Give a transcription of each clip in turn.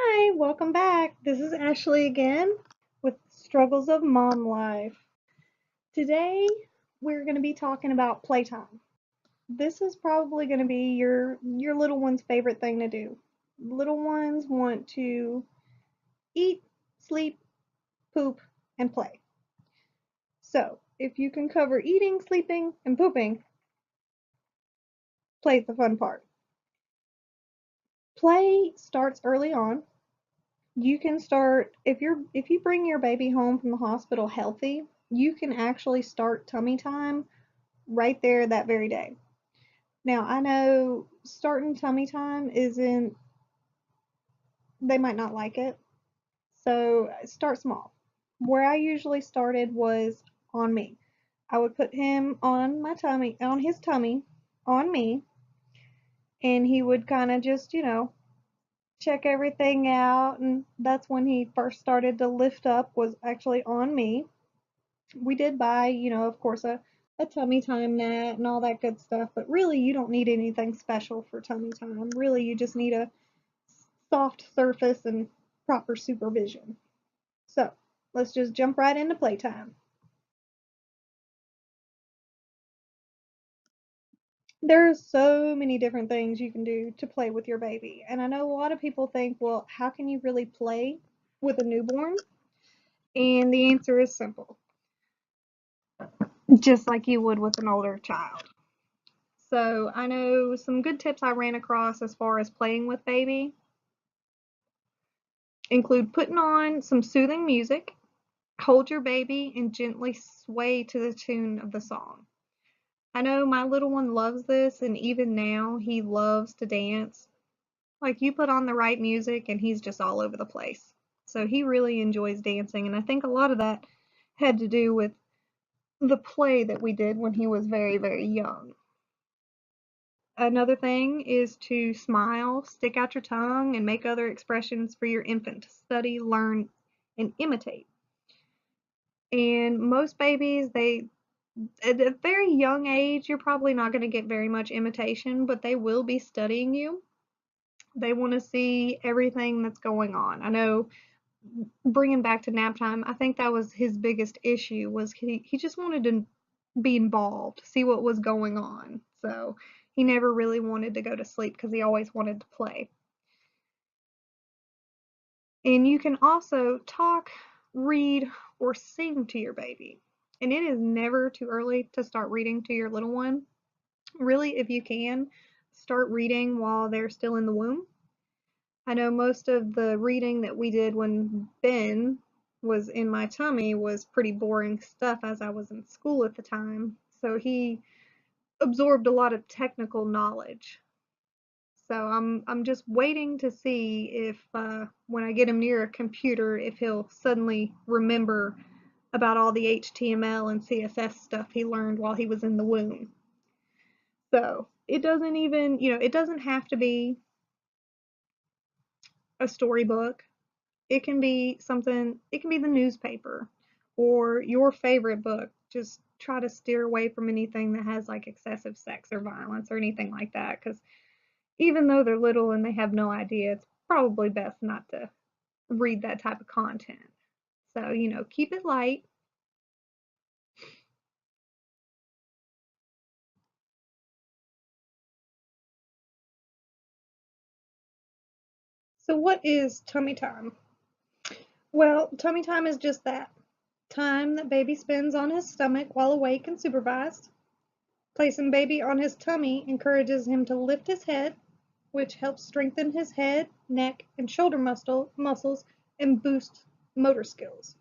Hi, welcome back. This is Ashley again with Struggles of Mom Life. Today we're going to be talking about playtime. This is probably going to be your little one's favorite thing to do. Little ones want to eat, sleep, poop, and play. So, if you can cover eating, sleeping, and pooping, play's the fun part. Play starts early on. You can start if you bring your baby home from the hospital healthy, you can actually start tummy time right there that very day. Now, I know starting tummy time isn't, they might not like it, so start small. Where I usually started was on me. I would put him on my tummy, on his tummy, on me, and he would kind of just, check everything out. And that's when he first started to lift up, was actually on me. We did buy, of course, a tummy time mat and all that good stuff, but really you don't need anything special for tummy time. Really, you just need a soft surface and proper supervision. So let's just jump right into playtime. There are so many different things you can do to play with your baby. And I know a lot of people think, well, how can you really play with a newborn? And the answer is simple, just like you would with an older child. So I know some good tips I ran across as far as playing with baby include putting on some soothing music, hold your baby, and gently sway to the tune of the song. I know my little one loves this, and even now he loves to dance. Like, you put on the right music and he's just all over the place. So he really enjoys dancing, and I think a lot of that had to do with the play that we did when he was very, very young. Another thing is to smile, stick out your tongue, and make other expressions for your infant to study, learn, and imitate. And most babies, at a very young age, you're probably not going to get very much imitation, but they will be studying you. They want to see everything that's going on. I know, bringing back to nap time, I think that was his biggest issue, was he just wanted to be involved, see what was going on. So he never really wanted to go to sleep because he always wanted to play. And you can also talk, read, or sing to your baby. And it is never too early to start reading to your little one. Really, if you can, start reading while they're still in the womb. I know most of the reading that we did when Ben was in my tummy was pretty boring stuff, as I was in school at the time. So he absorbed a lot of technical knowledge. So I'm just waiting to see if when I get him near a computer, if he'll suddenly remember about all the HTML and CSS stuff he learned while he was in the womb. So it doesn't even, it doesn't have to be a storybook. It can be something, it can be the newspaper or your favorite book. Just try to steer away from anything that has like excessive sex or violence or anything like that, because even though they're little and they have no idea, it's probably best not to read that type of content. So, keep it light. So, what is tummy time? Well, tummy time is just that time that baby spends on his stomach while awake and supervised. Placing baby on his tummy encourages him to lift his head, which helps strengthen his head, neck, and shoulder muscles and boost motor skills.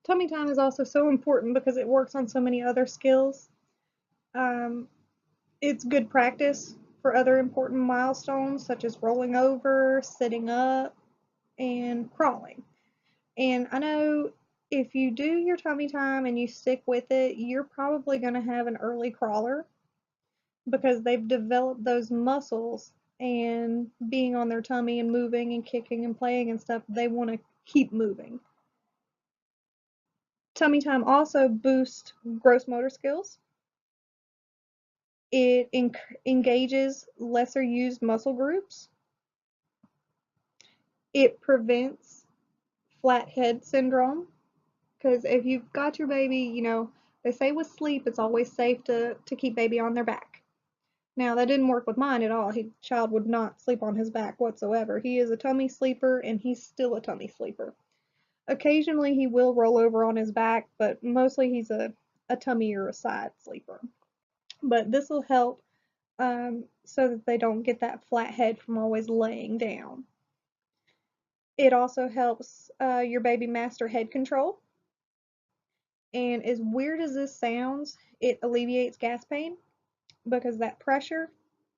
Tummy time is also so important because it works on so many other skills. Um, it's good practice for other important milestones such as rolling over, sitting up, and crawling. And I know if you do your tummy time and you stick with it, you're probably going to have an early crawler because they've developed those muscles, and being on their tummy and moving and kicking and playing and stuff, they want to keep moving. Tummy time also boosts gross motor skills. It engages lesser used muscle groups. It prevents flat head syndrome because if you've got your baby, they say with sleep it's always safe to keep baby on their back. Now that didn't work with mine at all. Child would not sleep on his back whatsoever. He is a tummy sleeper and he's still a tummy sleeper. Occasionally he will roll over on his back, but mostly he's a tummy or a side sleeper. But this will help so that they don't get that flat head from always laying down. It also helps your baby master head control. And as weird as this sounds, it alleviates gas pain because that pressure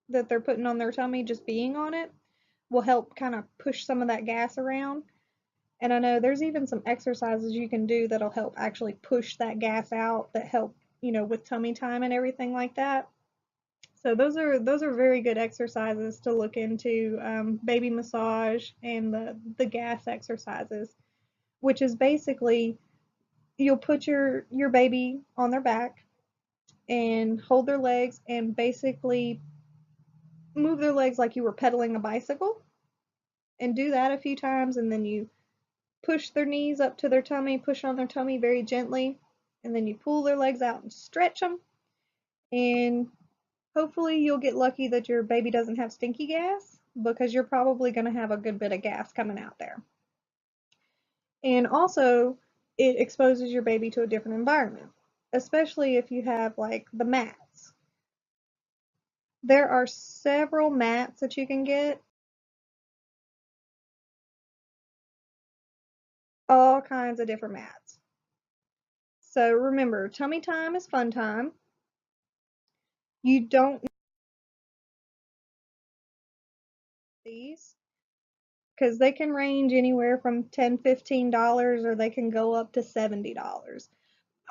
that they're putting on their tummy, just being on it, will help kind of push some of that gas around. And I know there's even some exercises you can do that'll help actually push that gas out that help, with tummy time and everything like that. So those are very good exercises to look into, baby massage and the gas exercises, which is basically you'll put your baby on their back and hold their legs and basically move their legs like you were pedaling a bicycle and do that a few times, and then you push their knees up to their tummy, push on their tummy very gently, and then you pull their legs out and stretch them, and hopefully you'll get lucky that your baby doesn't have stinky gas because you're probably going to have a good bit of gas coming out there. And also, it exposes your baby to a different environment, especially if you have like the mats. There are several mats that you can get, all kinds of different mats. So remember, tummy time is fun time. You don't need these because they can range anywhere from $10, $15 or they can go up to $70.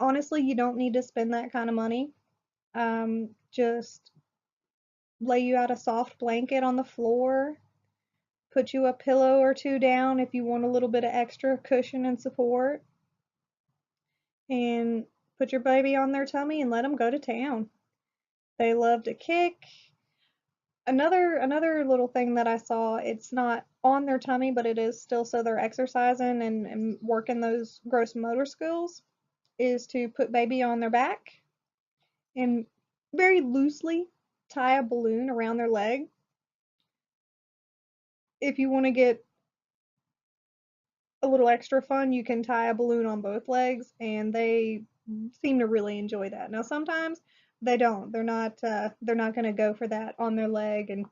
Honestly, you don't need to spend that kind of money. Just lay you out a soft blanket on the floor, put you a pillow or two down if you want a little bit of extra cushion and support, and put your baby on their tummy and let them go to town. They love to kick. Another little thing that I saw, it's not on their tummy, but it is still so they're exercising and working those gross motor skills, is to put baby on their back and very loosely tie a balloon around their leg. If you want to get a little extra fun, you can tie a balloon on both legs, and they seem to really enjoy that. Now sometimes they don't. They're not going to go for that on their leg and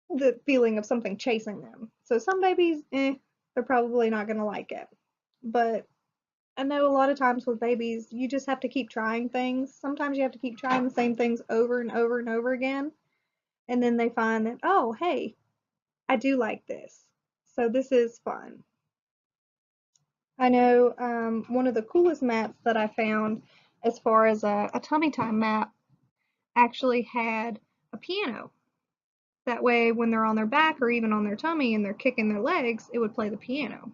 the feeling of something chasing them. So some babies, they're probably not going to like it. But I know a lot of times with babies, you just have to keep trying things. Sometimes you have to keep trying the same things over and over and over again. And then they find that, oh, hey, I do like this. So this is fun. I know one of the coolest mats that I found as far as a tummy time mat actually had a piano. That way, when they're on their back or even on their tummy and they're kicking their legs, it would play the piano.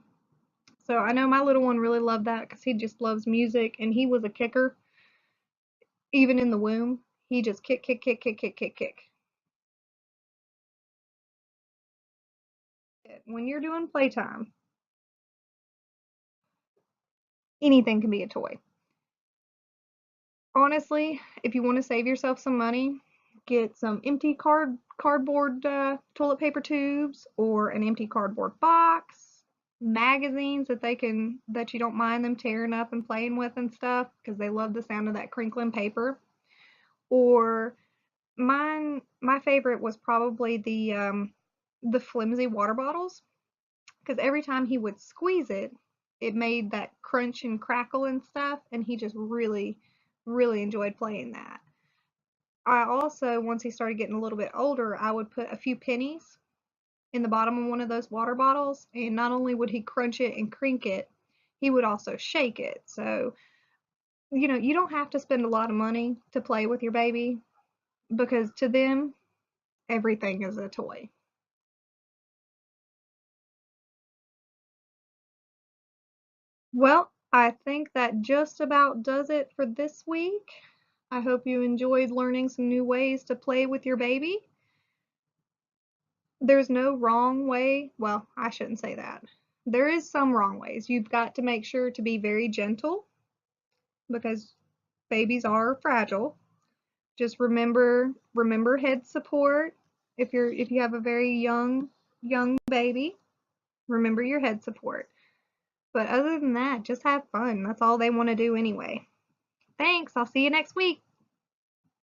So I know my little one really loved that because he just loves music and he was a kicker. Even in the womb, he just kick, kick, kick, kick, kick, kick, kick. When you're doing playtime, anything can be a toy. Honestly, if you want to save yourself some money, get some empty cardboard toilet paper tubes or an empty cardboard box, magazines that you don't mind them tearing up and playing with and stuff because they love the sound of that crinkling paper. Or my favorite was probably the flimsy water bottles because every time he would squeeze it, it made that crunch and crackle and stuff, and he just really, really enjoyed playing that. I also, once he started getting a little bit older, I would put a few pennies in the bottom of one of those water bottles, and not only would he crunch it and crink it, he would also shake it. So, you don't have to spend a lot of money to play with your baby because to them, everything is a toy. Well, I think that just about does it for this week. I hope you enjoyed learning some new ways to play with your baby. There's no wrong way. Well, I shouldn't say that. There is some wrong ways. You've got to make sure to be very gentle because babies are fragile. Just remember head support. If you have a very young baby, remember your head support. But other than that, just have fun. That's all they want to do anyway. Thanks. I'll see you next week.